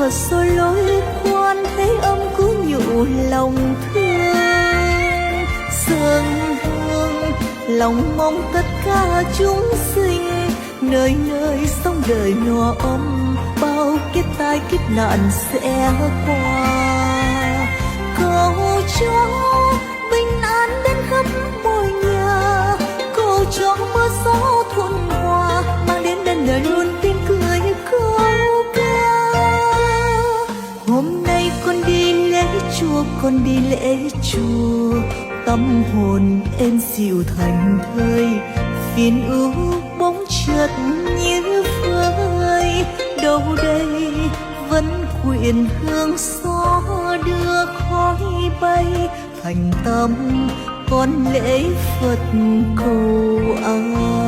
Phật soi lối khoan, thấy âm cứu nhủ lòng thương. Sương hương lòng mong tất cả chúng sinh, nơi nơi sống đời no ấm, bao kiếp tai kiếp nạn sẽ qua. Cầu cho bình an đến khắp mọi nhà, cầu cho mưa gió thuận hòa, mang đến đất đời luôn tiếng cười câu ca. Hôm nay con đi lễ chùa, con đi lễ chùa, tâm hồn êm dịu thành thơi, phiền ưu bóng chợt như vơi. Đâu đây vẫn quyện hương gió đưa khói bay, thành tâm con lễ Phật cầu an.